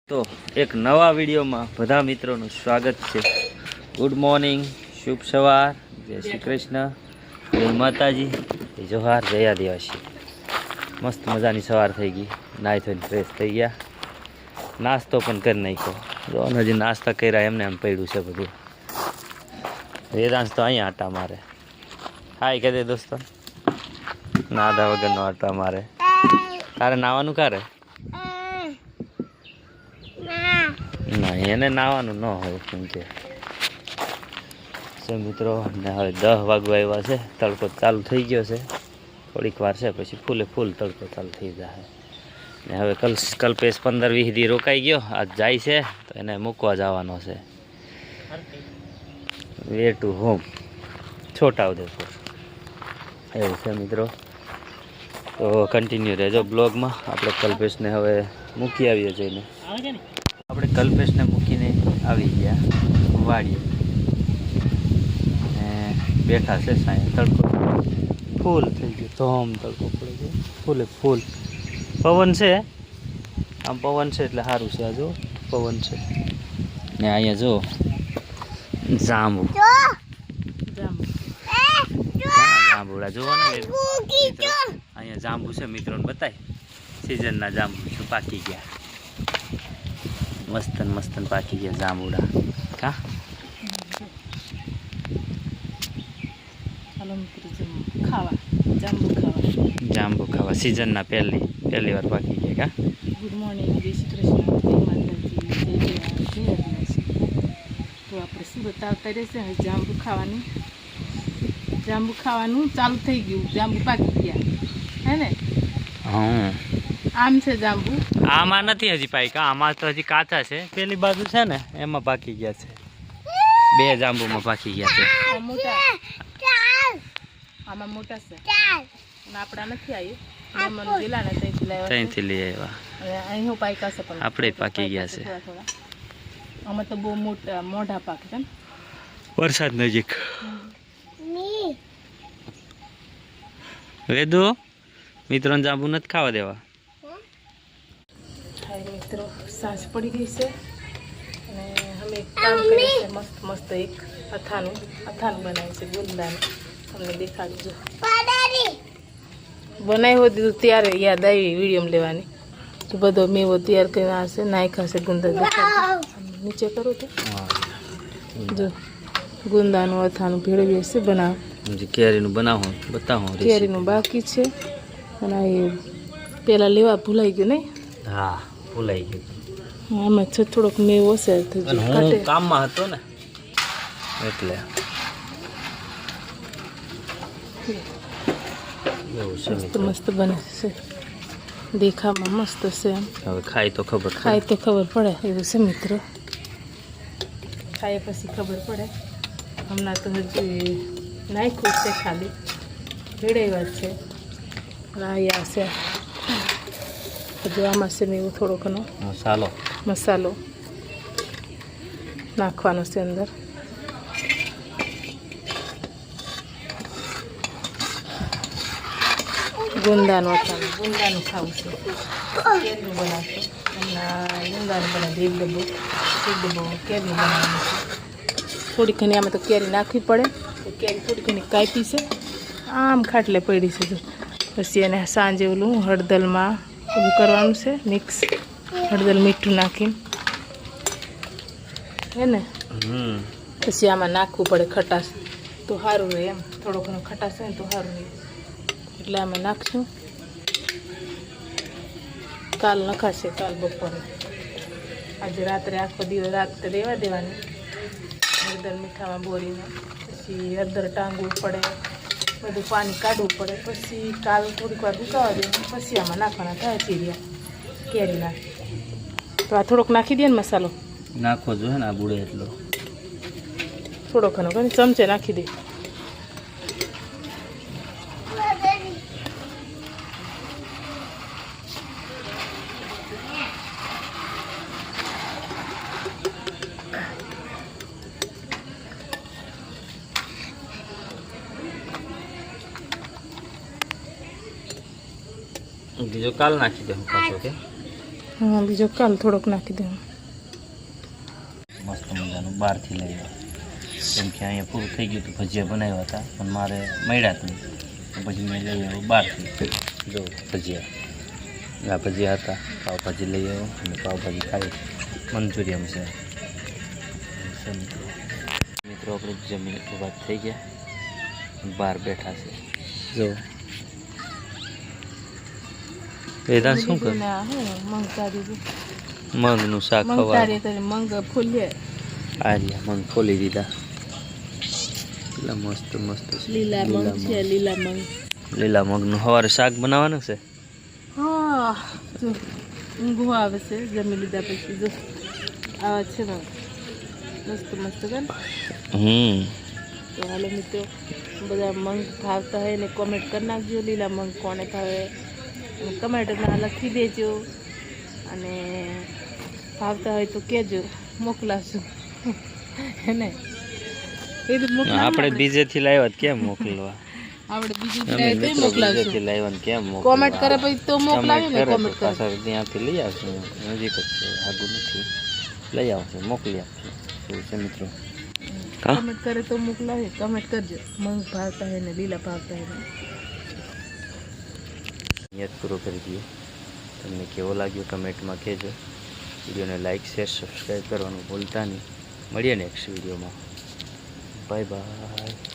તો એક નવા વિડીયોમાં બધા મિત્રોનું સ્વાગત છે। ગુડ મોર્નિંગ, શુભ સવાર, જય શ્રી કૃષ્ણ, જય માતાજી, જય જોહાર, જય આદિવાસી। મસ્ત મજાની સવાર થઈ ગઈ, નાહી ધોઈને ફ્રેશ થઈ ગયા, નાસ્તો પણ કરી નાખ્યો। જો હજી નાસ્તા કર્યા એમને એમ પડ્યું છે બધું। વેદાંશ તો અહીંયા આટા મારે। હાય કહી દે દોસ્તો, નાદા વગરનો આટા મારે। તારે નાવાનું ક્યારે? ના, એને નાવાનું ન હોય કેમ કે મિત્રો ને હવે 10 વાગવા આવ્યા છે, તડકો ચાલુ થઈ ગયો છે। થોડીક વાર છે પછી ફૂલે ફૂલ તડકો ચાલુ થઈ જશે। ને હવે કલ્પેશ 15-20 દી રોકાઈ ગયો, આજ જાય છે તો એને મૂકવા જવાનો છે વે ટુ હોમ, છોટાઉદેપુર એવું છે મિત્રો। તો કન્ટિન્યુ રહેજો બ્લોગમાં। આપણે કલ્પેશને હવે મૂકી આવીએ જઈને। આપણે કલ્પેશને મૂકીને આવી ગયા વાડીએ ને બેઠા છે સાંજે। તડકો ફૂલ થઈ ગયો, ધોમ તડકો પડે છે, ફૂલે ફૂલ પવન છે। આમ પવન છે એટલે સારું છે। આ જો પવન છે ને અહીંયા જો જાંબુ જાંબુડા જોવો ને અહીંયા જાંબુ છે મિત્રોને બતાય। સિઝનના જાંબુ છે, પાકી ગયા, મસ્તન મસ્તન પાકી ગયા જાંબુડા। કા જાંબુ ખાવા સિઝનના પહેલી વાર પાકી ગયા। કા ગુડ મોર્નિંગ, જય શ્રી કૃષ્ણ, જય માતાજી, જય આદિવાસી। તો આપણે સુરત આવતા રહેશે, હવે જાંબુ ખાવાનું ચાલુ થઈ ગયું। જાંબુ પાકી ગયા હે ને? હા, આમ છે જાંબુ, આમાં નથી હજી પાક્યા, આમાં તો હજી કાચા છે। પેલી બાજુ છે ને એમાં પાકી ગયા છે, 2 જાંબુમાં પાકી ગયા છે। આમાં મોટા છે, આપણા નથી આવ્યું, ત્યાંથી લઈ આવ્યા, અહીં પાક્યા છે પણ આપણે પાકી ગયા છે। થોડા આમાં તો બહુ મોટા મોઢા પાકે છે ને, વરસાદ નજીક। વેદુ મિત્રોને જાંબુ નથી ખાવા દેવા। હાય મિત્રો, સાંજ પડી ગઈ છે અને અમે એક કામ કરીએ છીએ, મસ્ત મસ્ત એક અથાણું બનાવ્યું છે ગુંદાનું। તમને દેખાડજો, બનાવ્યું દીધું ત્યારે યાદ આવી વિડીયો લેવાની। તો બધો મેવો તૈયાર કરીને આવશે, નાખ્યા છે ગુંદા, દેખાડજો નીચે કરું તો જો ગુંદાનું અથાણું ભેળવીએ છે બનાવ। કેરીનું બનાવો બતાવો, કેરીનું બાકી છે અને એ પેલા લેવા ભૂલાઈ ગયું નહીં? હા, ભૂલાઈ ગયું। આમાં છે થોડોક મેવો છે, હું કામમાં હતો ને એટલે મસ્ત મસ્ત બને છે, દેખામાં મસ્ત છે એમ। હવે ખાય તો ખબર પડે એવું છે મિત્રો, ખાય પછી ખબર પડે। હમણાં તો હજી નાખ્યું છે, ખાલી ભેળવ્યા છે, રાયા છે હજુ। આમાં છે મેં થોડો ઘણો મસાલો નાખવાનો છે અંદર। ગુંદાનું ખાવું છે, કેરીનું બનાવશું હમણાં, ગુંદાનું બનાવી એક ડબ્બો કેરીનું બનાવવાનું છે। થોડી ઘણી આમાં તો કેરી નાખવી પડે, તો કેરી થોડી ઘણી કાપી છે, આમ ખાટલે પડી છે। પછી એને સાંજે ઓલું હળદરમાં ઓલું કરવાનું છે મિક્સ, હળદર મીઠું નાખીને હે ને, પછી આમાં નાખવું પડે ખટાશ, તો સારું રહે એમ। થોડો ઘણો ખટાશ હોય ને તો સારું રહે, એટલે આમાં નાખશું। કાલ નખાશે, કાલ બપોરે, આજે રાત્રે આખો દિવસ રાત્રે રહેવા દેવાની હળદર મીઠામાં બોરીને। પછી હળદર ટાંગવું પડે, બધું પાણી કાઢવું પડે, પછી કાલ થોડીક વાર સુકાવા દેવાનું, પછી આમાં નાખવાના થાય ચીરિયા કેરીના। તો આ થોડોક નાખી દે ને મસાલો, નાખવો જોઈએ ને, આ બુડે એટલો થોડો ઘણો ઘણી ચમચે નાખી દે। બીજો કાલ નાખી દે પાછો, કે હા બીજો કાલ થોડોક નાખી દઉં. મસ્ત મજાનું બહારથી લઈ આવ્યા, કેમ કે અહીંયા પૂરું થઈ ગયું હતું. ભજીયા બનાવ્યા હતા પણ મારે મળ્યા જ નહીં, તો પછી મેં લઈ આવ્યો બહારથી. જો ભજીયા, આ ભજીયા હતા, પાવભાજી લઈ આવ્યો અને પાવભાજી ખાઈ. મંચુરિયન છે. મિત્રો આપણે જમીને વાત થઈ ગયા, બહાર બેઠા છે. જો વેદાંત શું કરે? મગનું શાક ખવાય. મંગ ફૂલીએ આર્યા મગ ખોલી દીધા. એટલા મસ્ત મસ્ત છે. લીલા મગ છે, લીલા મગ. લીલા મગનું સવારે શાક બનાવવાનું છે. હા જો ઊંઘો આવે છે જમી લીધા પછી. જો આવા છે મગ મસ્ત મસ્ત કર. તો હાલો મિત્રો, બધા મગ ભાવતા હોય ને કોમેન્ટ કરી નાખજો. લીલા મગ કોને ભાવે કમેન્ટમાં લખી દેજો, અને ભાવતા હોય તો કહેજો, મોકલાશું. હે ને એ તો આપણે બીજેથી લાવ્યા કેમ મોકલવા? આપણે બીજું મોકલાવશું. લાવ્યા કેમ મોકલવા? કોમેન્ટ કરે પછી તો મોકલાવીએ ને. કોમેન્ટ કરે ત્યાંથી લઈ આવશું. નજીક જ છે, આગળ નથી. લઈ આવશે, મોકલી આપશું. એવું છે મિત્રો. કમેન્ટ કરે તો મોકલાવીએ. કમેન્ટ કરજો, મગ ભાવતા હોય ને લીલા ભાવતા હોય ને. યાદ પૂરો કરી દઈએ. તમને કેવો લાગ્યો કમેન્ટમાં કહેજો. વિડીયોને લાઇક શેર સબસ્ક્રાઈબ કરવાનું ભૂલતા નહીં. મળીએ નેક્સ્ટ વિડીયોમાં. Bye bye.